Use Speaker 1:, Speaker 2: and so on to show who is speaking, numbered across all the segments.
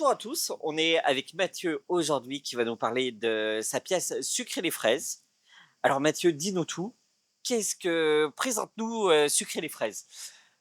Speaker 1: Bonjour à tous, on est avec Mathieu aujourd'hui qui va nous parler de sa pièce Sucrer les fraises. Alors Mathieu, dis-nous tout. Présente-nous Sucrer les fraises.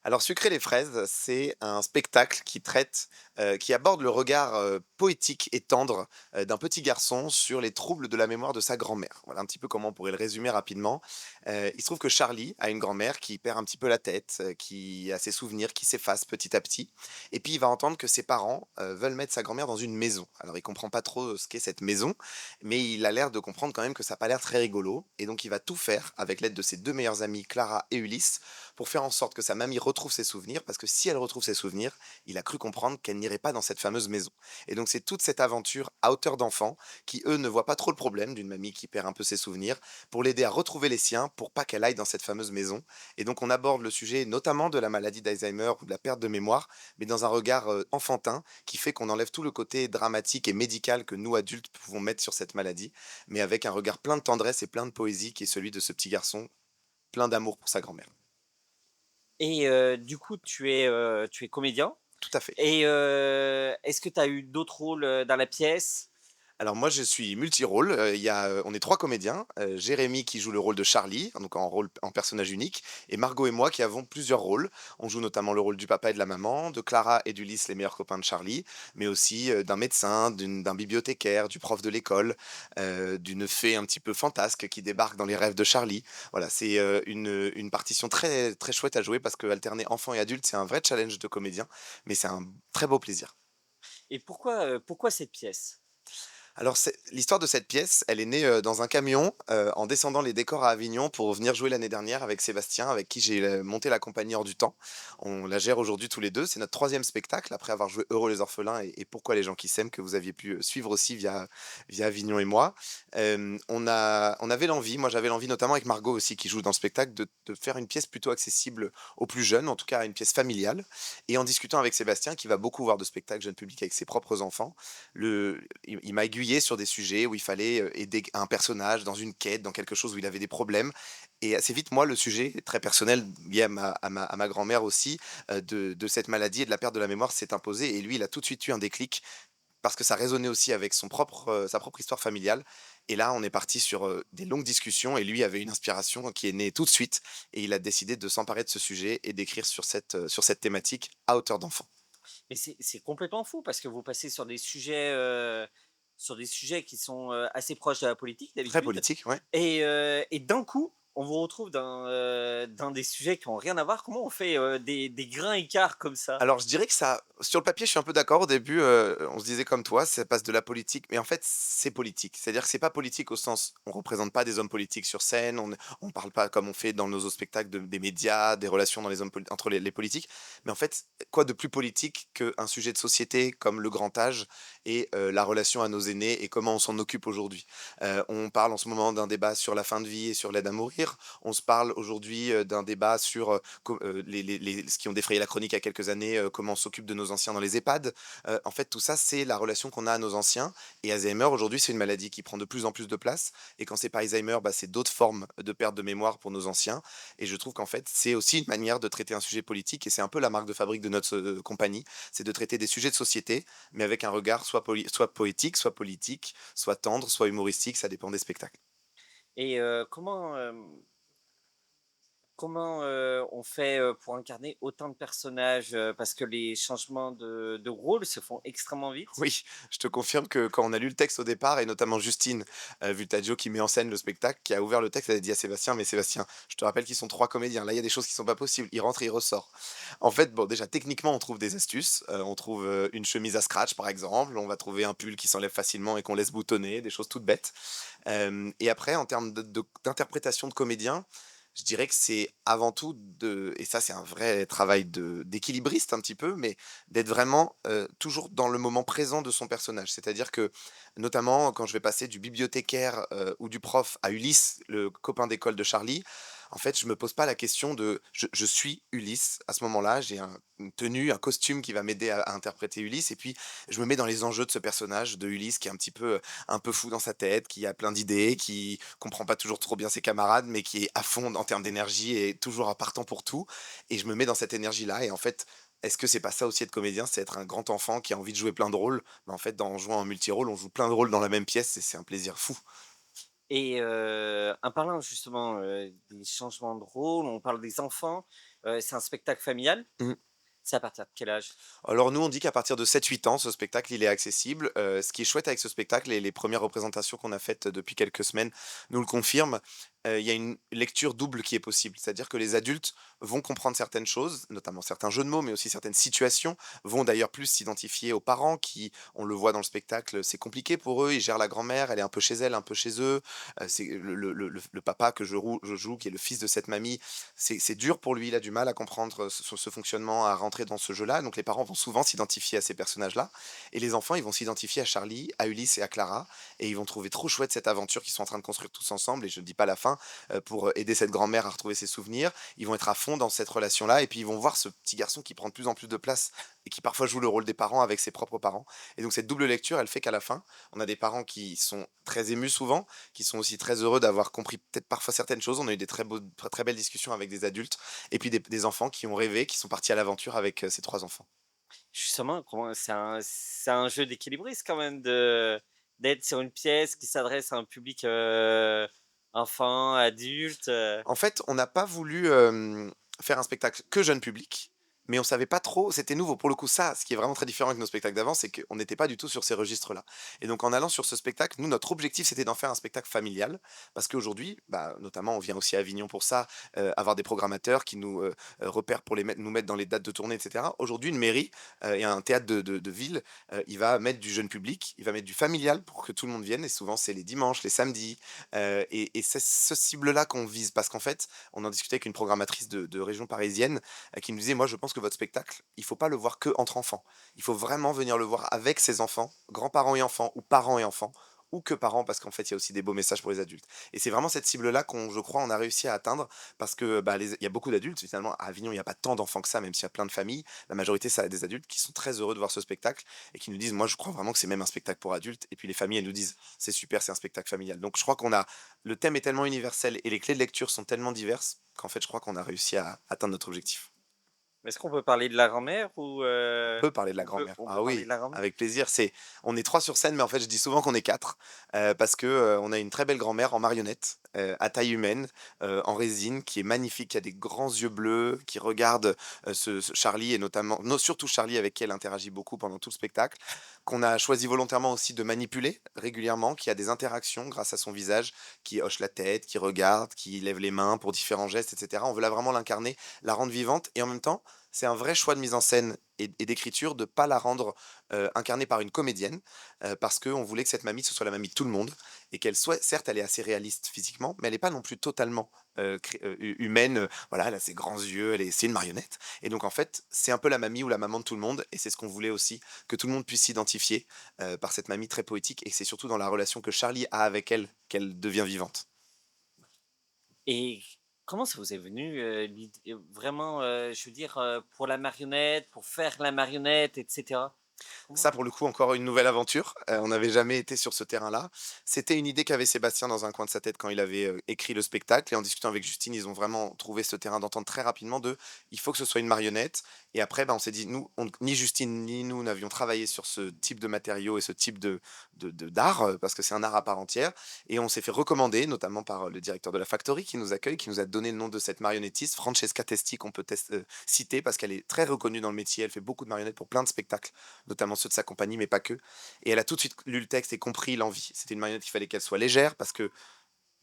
Speaker 2: Alors Sucrer les fraises, c'est un spectacle qui aborde le regard, poétique et tendre, d'un petit garçon sur les troubles de la mémoire de sa grand-mère. Voilà un petit peu comment on pourrait le résumer rapidement. Il se trouve que Charlie a une grand-mère qui perd un petit peu la tête, qui a ses souvenirs qui s'effacent petit à petit et puis il va entendre que ses parents, veulent mettre sa grand-mère dans une maison. Alors il comprend pas trop ce qu'est cette maison, mais il a l'air de comprendre quand même que ça a pas l'air très rigolo et donc il va tout faire avec l'aide de ses 2 meilleures amies Clara et Ulysse pour faire en sorte que sa mamie retrouve ses souvenirs, parce que si elle retrouve ses souvenirs, il a cru comprendre qu'elle n'irait pas dans cette fameuse maison. Et donc c'est toute cette aventure à hauteur d'enfant qui, eux, ne voient pas trop le problème d'une mamie qui perd un peu ses souvenirs, pour l'aider à retrouver les siens, pour pas qu'elle aille dans cette fameuse maison. Et donc on aborde le sujet notamment de la maladie d'Alzheimer ou de la perte de mémoire, mais dans un regard enfantin qui fait qu'on enlève tout le côté dramatique et médical que nous, adultes, pouvons mettre sur cette maladie, mais avec un regard plein de tendresse et plein de poésie qui est celui de ce petit garçon plein d'amour pour sa grand-mère.
Speaker 1: Et du coup, tu es comédien.
Speaker 2: Tout à fait.
Speaker 1: Et est-ce que tu as eu d'autres rôles dans la pièce?
Speaker 2: Alors moi, je suis multi-rôle, on est 3 comédiens, Jérémy qui joue le rôle de Charlie, donc en personnage unique et Margot et moi qui avons plusieurs rôles. On joue notamment le rôle du papa et de la maman, de Clara et d'Ulysse, les meilleurs copains de Charlie, mais aussi, d'un médecin, d'un bibliothécaire, du prof de l'école, d'une fée un petit peu fantasque qui débarque dans les rêves de Charlie. Voilà, c'est, une partition très, très chouette à jouer parce qu'alterner enfant et adulte, c'est un vrai challenge de comédien, mais c'est un très beau plaisir.
Speaker 1: Et pourquoi cette pièce?
Speaker 2: Alors c'est l'histoire de cette pièce, elle est née, dans un camion, en descendant les décors à Avignon pour venir jouer l'année dernière avec Sébastien, avec qui j'ai, monté la compagnie Hors du Temps. On la gère aujourd'hui tous les 2. C'est notre troisième spectacle après avoir joué Heureux les orphelins et Pourquoi les gens qui s'aiment que vous aviez pu, suivre aussi via Avignon et moi. On avait l'envie, moi j'avais l'envie notamment avec Margot aussi qui joue dans le spectacle de faire une pièce plutôt accessible aux plus jeunes, en tout cas une pièce familiale et en discutant avec Sébastien qui va beaucoup voir de spectacles jeune public avec ses propres enfants, il m'a aiguillé sur des sujets où il fallait, aider un personnage dans une quête, dans quelque chose où il avait des problèmes et assez vite, moi, le sujet très personnel lié à ma grand-mère aussi, de cette maladie et de la perte de la mémoire s'est imposé et lui, il a tout de suite eu un déclic parce que ça résonnait aussi avec sa propre histoire familiale et là, on est parti sur, des longues discussions et lui avait une inspiration qui est née tout de suite et il a décidé de s'emparer de ce sujet et d'écrire sur cette thématique à hauteur d'enfant.
Speaker 1: Mais c'est complètement fou parce que vous passez sur des sujets qui sont, assez proches de la politique
Speaker 2: Très
Speaker 1: d'habitude
Speaker 2: politique, ouais.
Speaker 1: et d'un coup, on vous retrouve dans des sujets qui ont rien à voir. Comment on fait, des grains écarts comme ça?
Speaker 2: Alors, je dirais que ça sur le papier, je suis un peu d'accord. Au début, on se disait comme toi, ça passe de la politique, mais en fait, c'est politique. C'est-à-dire que c'est pas politique au sens on représente pas des hommes politiques sur scène, on parle pas comme on fait dans nos autres spectacles des médias, des relations dans les hommes entre les politiques. Mais en fait, quoi de plus politique qu'un sujet de société comme le grand âge et la relation à nos aînés et comment on s'en occupe aujourd'hui? On parle en ce moment d'un débat sur la fin de vie et sur l'aide à mourir. On se parle aujourd'hui, d'un débat sur, ce qui ont défrayé la chronique il y a quelques années, comment on s'occupe de nos anciens dans les EHPAD. En fait, tout ça, c'est la relation qu'on a à nos anciens et Alzheimer, aujourd'hui, c'est une maladie qui prend de plus en plus de place et quand c'est pas Alzheimer, bah, c'est d'autres formes de perte de mémoire pour nos anciens et je trouve qu'en fait, c'est aussi une manière de traiter un sujet politique et c'est un peu la marque de fabrique de notre, compagnie, c'est de traiter des sujets de société, mais avec un regard soit poétique, soit politique, soit tendre, soit humoristique, ça dépend des spectacles.
Speaker 1: Et comment, on fait, pour incarner autant de personnages? Parce que les changements de rôle se font extrêmement vite.
Speaker 2: Oui, je te confirme que quand on a lu le texte au départ et notamment Justine, Vultaggio qui met en scène le spectacle, qui a ouvert le texte, elle a dit à Sébastien: «Mais Sébastien, je te rappelle qu'ils sont 3 comédiens. Là, il y a des choses qui sont pas possibles. Il rentre et il ressort». En fait, bon, déjà techniquement, on trouve des astuces, on trouve, une chemise à scratch par exemple, on va trouver un pull qui s'enlève facilement et qu'on laisse boutonner, des choses toutes bêtes. Hem Et après en termes d'interprétation de comédien, je dirais que c'est avant tout et ça c'est un vrai travail d'équilibriste un petit peu, mais d'être vraiment, toujours dans le moment présent de son personnage. C'est-à-dire que, notamment quand je vais passer du bibliothécaire, ou du prof à Ulysse, le copain d'école de Charlie, en fait, je me pose pas la question de je suis Ulysse à ce moment-là, j'ai une tenue, un costume qui va m'aider à interpréter Ulysse et puis je me mets dans les enjeux de ce personnage de Ulysse qui est un peu fou dans sa tête, qui a plein d'idées, qui comprend pas toujours trop bien ses camarades, mais qui est à fond en termes d'énergie et toujours à partant pour tout et je me mets dans cette énergie-là et en fait, Est-ce que c'est pas ça aussi être comédien? C'est être un grand enfant qui a envie de jouer plein de rôles? Bah, en fait, en jouant en multi-rôle, on joue plein de rôles dans la même pièce et c'est un plaisir fou.
Speaker 1: Et en parlant justement, des changements de rôle, on parle des enfants, c'est un spectacle familial?
Speaker 2: Mmh.
Speaker 1: C'est à partir de quel âge?
Speaker 2: Alors nous, on dit qu'à partir de 7-8 ans, ce spectacle, il est accessible. Ce qui est chouette avec ce spectacle et les premières représentations qu'on a faites depuis quelques semaines nous le confirment, il y a une lecture double qui est possible. C'est-à-dire que les adultes vont comprendre certaines choses, notamment certains jeux de mots, mais aussi certaines situations, vont d'ailleurs plus s'identifier aux parents qui, on le voit dans le spectacle, c'est compliqué pour eux, ils gèrent la grand-mère, elle est un peu chez elle, un peu chez eux. C'est le papa que je joue, qui est le fils de cette mamie, c'est dur pour lui, il a du mal à comprendre ce fonctionnement, à rentrer dans ce jeu-là. Donc les parents vont souvent s'identifier à ces personnages-là. Et les enfants, ils vont s'identifier à Charlie, à Ulysse et à Clara. Et ils vont trouver trop chouette cette aventure qu'ils sont en train de construire tous ensemble. Et je ne dis pas la fin, pour aider cette grand-mère à retrouver ses souvenirs. Ils vont être à fond dans cette relation-là. Et puis ils vont voir ce petit garçon qui prend de plus en plus de place et qui parfois joue le rôle des parents avec ses propres parents. Et donc cette double lecture, elle fait qu'à la fin, on a des parents qui sont très émus souvent, qui sont aussi très heureux d'avoir compris peut-être parfois certaines choses. On a eu des très belles discussions avec des adultes et puis des enfants qui ont rêvé, qui sont partis à l'aventure avec ces 3 enfants.
Speaker 1: Justement, comment c'est un jeu d'équilibriste quand même de d'être sur une pièce qui s'adresse à un public, enfant, adulte,
Speaker 2: En fait, on n'a pas voulu, faire un spectacle que jeune public, mais on savait pas trop, c'était nouveau. Pour le coup, ça, ce qui est vraiment très différent avec nos spectacles d'avant, c'est qu'on n'était pas du tout sur ces registres-là. Et donc en allant sur ce spectacle, nous, notre objectif, c'était d'en faire un spectacle familial parce qu'aujourd'hui, bah, notamment, on vient aussi à Avignon pour ça, avoir des programmateurs qui nous, repèrent pour nous mettre dans les dates de tournée et cetera. Aujourd'hui, une mairie, et un théâtre de ville, il va mettre du jeune public, il va mettre du familial pour que tout le monde vienne et souvent, c'est les dimanches, les samedis, et c'est ce cible-là qu'on vise parce qu'en fait, on en discutait avec une programmatrice de région parisienne, qui nous disait: «Moi, je pense que votre spectacle, il faut pas le voir que entre enfants. Il faut vraiment venir le voir avec ses enfants, grands-parents et enfants ou parents et enfants ou que parents», parce qu'en fait, il y a aussi des beaux messages pour les adultes et c'est vraiment cette cible-là qu'on, je crois, on a réussi à atteindre parce que, bah, il y a beaucoup d'adultes finalement. À Avignon, il y a pas tant d'enfants que ça, même s'il y a plein de familles. La majorité, ça des adultes qui sont très heureux de voir ce spectacle et qui nous disent: «Moi, je crois vraiment que c'est même un spectacle pour adultes» et puis les familles, elles nous disent: «C'est super, c'est un spectacle familial». Donc je crois qu'on a le thème est tellement universel et les clés de lecture sont tellement diverses qu'en fait, je crois qu'on a réussi à atteindre notre objectif.
Speaker 1: est-ce qu'on peut parler de la grand-mère ou
Speaker 2: On peut parler de la
Speaker 1: on peut
Speaker 2: grand-mère.
Speaker 1: on peut
Speaker 2: Ah
Speaker 1: parler de
Speaker 2: oui,
Speaker 1: la grand-mère?
Speaker 2: avec plaisir. On est 3 sur scène, mais en fait, je dis souvent qu'on est 4 parce que, on a une très belle grand-mère en marionnette, à taille humaine, en résine, qui est magnifique, qui a des grands yeux bleus, qui regarde, ce Charlie et notamment surtout Charlie avec qui elle interagit beaucoup pendant tout le spectacle, qu'on a choisi volontairement aussi de manipuler régulièrement, qui a des interactions grâce à son visage, qui hoche la tête, qui regarde, qui lève les mains pour différents gestes et cetera. On veut là vraiment l'incarner, la rendre vivante et en même temps, c'est un vrai choix de mise en scène et d'écriture de pas la rendre, incarnée par une comédienne, parce qu'on voulait que cette mamie, ce soit la mamie de tout le monde et qu'elle soit certes, elle est assez réaliste physiquement, mais elle est pas non plus totalement, hu humaine, voilà, elle a ses grands yeux, c'est une marionnette et donc en fait, c'est un peu la mamie ou la maman de tout le monde et c'est ce qu'on voulait aussi, que tout le monde puisse s'identifier, par cette mamie très poétique et c'est surtout dans la relation que Charlie a avec elle, qu'elle devient vivante.
Speaker 1: Et comment ça vous est venu, l'idée vraiment, je veux dire, pour la marionnette, pour faire la marionnette et cetera?
Speaker 2: Ça,
Speaker 1: Comment
Speaker 2: pour le coup, encore une nouvelle aventure. On n'avait jamais été sur ce terrain-là. C'était une idée qu'avait Sébastien dans un coin de sa tête quand il avait, écrit le spectacle et en discutant avec Justine, ils ont vraiment trouvé ce terrain d'entente très rapidement de: «Il faut que ce soit une marionnette» et après, bah, on s'est dit nous, ni Justine ni nous n'avions travaillé sur ce type de matériaux et ce type d'art, parce que c'est un art à part entière et on s'est fait recommander, notamment par, le directeur de la Factory qui nous accueille, qui nous a donné le nom de cette marionnettiste, Francesca Testi, qu'on peut citer parce qu'elle est très reconnue dans le métier. Elle fait beaucoup de marionnettes pour plein de spectacles notamment ceux de sa compagnie, mais pas que. Et elle a tout de suite lu le texte et compris l'envie. C'était une marionnette qu'il fallait qu'elle soit légère parce que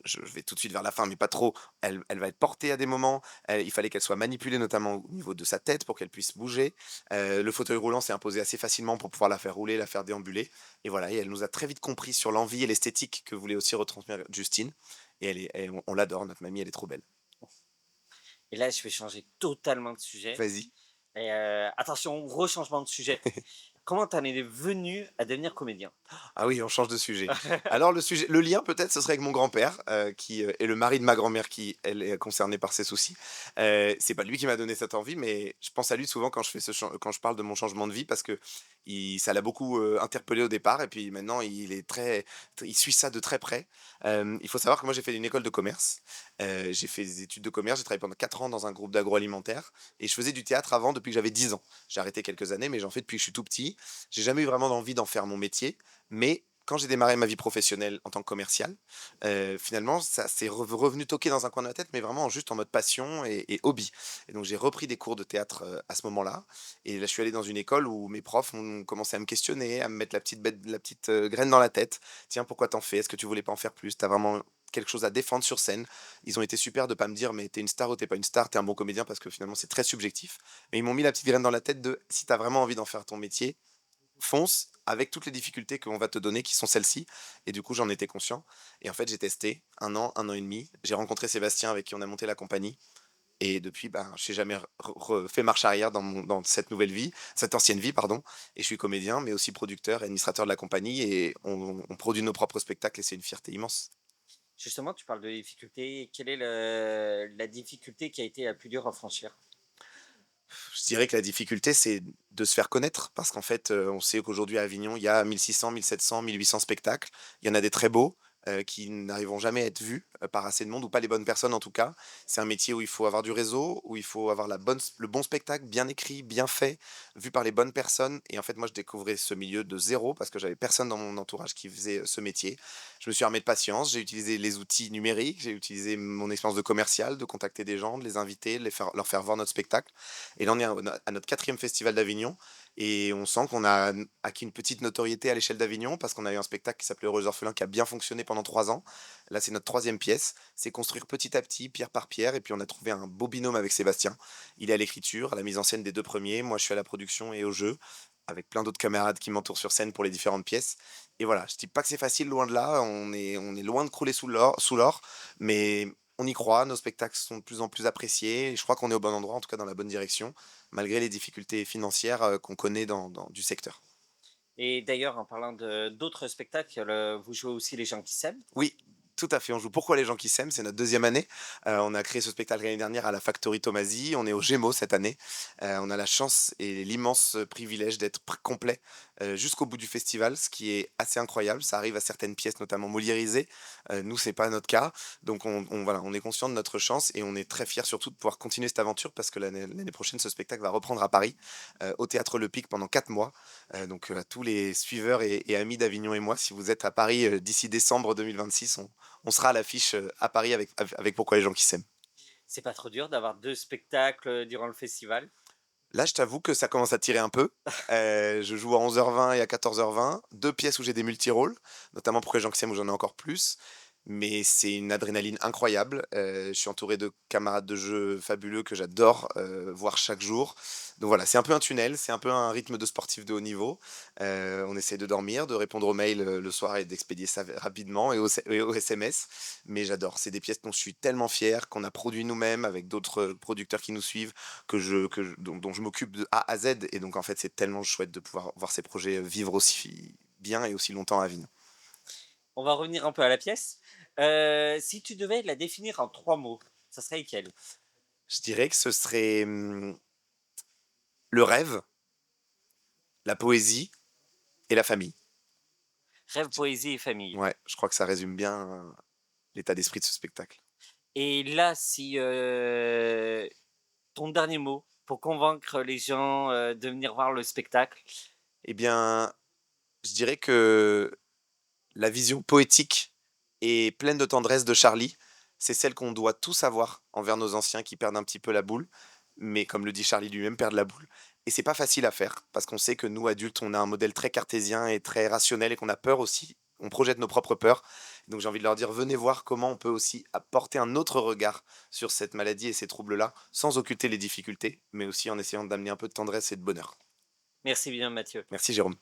Speaker 2: je vais tout de suite vers la fin, mais pas trop. Elle va être portée à des moments. Il fallait qu'elle soit manipulée, notamment au niveau de sa tête pour qu'elle puisse bouger. Le fauteuil roulant s'est imposé assez facilement pour pouvoir la faire rouler, la faire déambuler. Et voilà, et elle nous a très vite compris sur l'envie et l'esthétique que voulait aussi retransmettre Justine. Et on l'adore, notre mamie, elle est trop belle.
Speaker 1: Et là, je vais changer totalement de sujet
Speaker 2: Vas-y.
Speaker 1: et attention, gros changement de sujet. comment t'en es venu à devenir comédien?
Speaker 2: Ah oui, on change de sujet. Alors le lien peut-être ce serait avec mon grand-père, qui, est le mari de ma grand-mère qui, elle, est concernée par ces soucis. C'est pas lui qui m'a donné cette envie, mais je pense à lui souvent quand je parle de mon changement de vie parce que ça l'a beaucoup, interpellé au départ et puis maintenant il suit ça de très près. Il faut savoir que moi j'ai fait une école de commerce, j'ai fait des études de commerce, j'ai travaillé pendant 4 ans dans un groupe d'agroalimentaire et je faisais du théâtre avant depuis que j'avais 10 ans. J'ai arrêté quelques années, mais j'en fais depuis que je suis tout petit. J'ai jamais eu vraiment envie d'en faire mon métier, mais quand j'ai démarré ma vie professionnelle en tant que commercial, finalement, ça s'est revenu toquer dans un coin de ma tête, mais vraiment juste en mode passion et hobby. Et donc j'ai repris des cours de théâtre, à ce moment-là et là, je suis allé dans une école où mes profs ont commencé à me questionner, à me mettre la petite, graine dans la tête. «Tiens, pourquoi t'en fais? Est-ce que tu voulais pas en faire plus? T'as vraiment quelque chose à défendre sur scène?» Ils ont été super de pas me dire: «Mais t'es une star ou t'es pas une star, t'es un bon comédien», parce que finalement, c'est très subjectif. Mais ils m'ont mis la petite graine dans la tête de: «Si t'as vraiment envie d'en faire ton métier, fonce avec toutes les difficultés qu'on va te donner qui sont celles-ci.» Et du coup, j'en étais conscient et en fait, j'ai testé un an et demi. J'ai rencontré Sébastien avec qui on a monté la compagnie et depuis, ben, j'ai jamais refait marche arrière dans cette nouvelle vie, cette ancienne vie, pardon. Et je suis comédien, mais aussi producteur et administrateur de la compagnie et on produit nos propres spectacles et c'est une fierté immense.
Speaker 1: Justement, tu parles de difficulté. Quelle est la difficulté qui a été la plus dure à franchir?
Speaker 2: Je dirais que la difficulté, c'est de se faire connaître parce qu'en fait, on sait qu'aujourd'hui à Avignon, il y a 1 600, 1 700, 1 800 spectacles. Il y en a des très beaux, qui n'arriveront jamais à être vus, par assez de monde ou pas les bonnes personnes en tout cas. C'est un métier où il faut avoir du réseau, où il faut avoir le bon spectacle, bien écrit, bien fait, vu par les bonnes personnes et en fait, moi, je découvrais ce milieu de zéro parce que j'avais personne dans mon entourage qui faisait, ce métier. Je me suis armé de patience, j'ai utilisé les outils numériques, j'ai utilisé mon expérience de commercial, de contacter des gens, de les inviter, de leur faire voir notre spectacle et là, on est à notre 4e festival d'Avignon et on sent qu'on a acquis une petite notoriété à l'échelle d'Avignon parce qu'on a eu un spectacle qui s'appelait Heureux orphelins qui a bien fonctionné pendant 3 ans. Là, c'est notre 3e pièce. C'est construire petit à petit, pierre par pierre et puis on a trouvé un beau binôme avec Sébastien. Il est à l'écriture, à la mise en scène des 2 premiers. Moi, je suis à la production et au jeu avec plein d'autres camarades qui m'entourent sur scène pour les différentes pièces et voilà, je dis pas que c'est facile, loin de là. On est loin de crouler sous l'or, mais on y croit, nos spectacles sont de plus en plus appréciés et je crois qu'on est au bon endroit, en tout cas dans la bonne direction, malgré les difficultés financières, qu'on connaît dans du secteur.
Speaker 1: Et d'ailleurs, en parlant de d'autres spectacles, vous jouez aussi Les gens qui s'aiment.
Speaker 2: Oui, tout à fait, on joue «Pourquoi les gens qui s'aiment?», c'est notre 2e année. On a créé ce spectacle l'année dernière à la Factory Tomasy, on est aux Gémeaux cette année. On a la chance et l'immense privilège d'être complet, jusqu'au bout du festival, ce qui est assez incroyable. Ça arrive à certaines pièces, notamment moliérisées. Nous, c'est pas notre cas, donc voilà, on est conscient de notre chance et on est très fiers surtout de pouvoir continuer cette aventure parce que l'année prochaine, ce spectacle va reprendre à Paris, au Théâtre Le Pic pendant 4 mois. Donc, à tous les suiveurs et amis d'Avignon et moi, si vous êtes à Paris, d'ici décembre 2026, on sera à l'affiche, à Paris avec «Pourquoi les gens qui s'aiment».
Speaker 1: C'est pas trop dur d'avoir 2 spectacles, durant le festival?
Speaker 2: Là, je t'avoue que ça commence à tirer un peu. Je joue à 11h20 et à 14h20, 2 pièces où j'ai des multirôles, notamment «Pourquoi les gens qui s'aiment» où j'en ai encore plus. Mais c'est une adrénaline incroyable. Je suis entouré de camarades de jeu fabuleux que j'adore, voir chaque jour. Donc voilà, c'est un peu un tunnel, c'est un peu un rythme de sportif de haut niveau. On essaie de dormir, de répondre aux mails, le soir et d'expédier ça rapidement et aux SMS. Mais j'adore, c'est des pièces dont je suis tellement fier, qu'on a produit nous-mêmes avec d'autres, producteurs qui nous suivent, dont je m'occupe de A à Z et donc en fait, c'est tellement chouette de pouvoir voir ces projets, vivre aussi bien et aussi longtemps à Avignon.
Speaker 1: On va revenir un peu à la pièce. Si tu devais la définir en 3 mots, ça serait lesquels?
Speaker 2: Je dirais que ce serait, le rêve, la poésie et la famille.
Speaker 1: Rêve, poésie et famille.
Speaker 2: Ouais, je crois que ça résume bien, l'état d'esprit de ce spectacle.
Speaker 1: Et là, si, ton dernier mot pour convaincre les gens, de venir voir le spectacle?
Speaker 2: Eh bien, je dirais que la vision poétique et pleine de tendresse de Charlie, c'est celle qu'on doit tous avoir envers nos anciens qui perdent un petit peu la boule, mais comme le dit Charlie lui-même, perdre la boule et c'est pas facile à faire parce qu'on sait que nous, adultes, on a un modèle très cartésien et très rationnel et qu'on a peur aussi. On projette nos propres peurs. Donc j'ai envie de leur dire: «Venez voir comment on peut aussi apporter un autre regard sur cette maladie et ces troubles-là, sans occulter les difficultés, mais aussi en essayant d'amener un peu de tendresse et de bonheur.»
Speaker 1: Merci bien Mathieu.
Speaker 2: Merci Jérôme.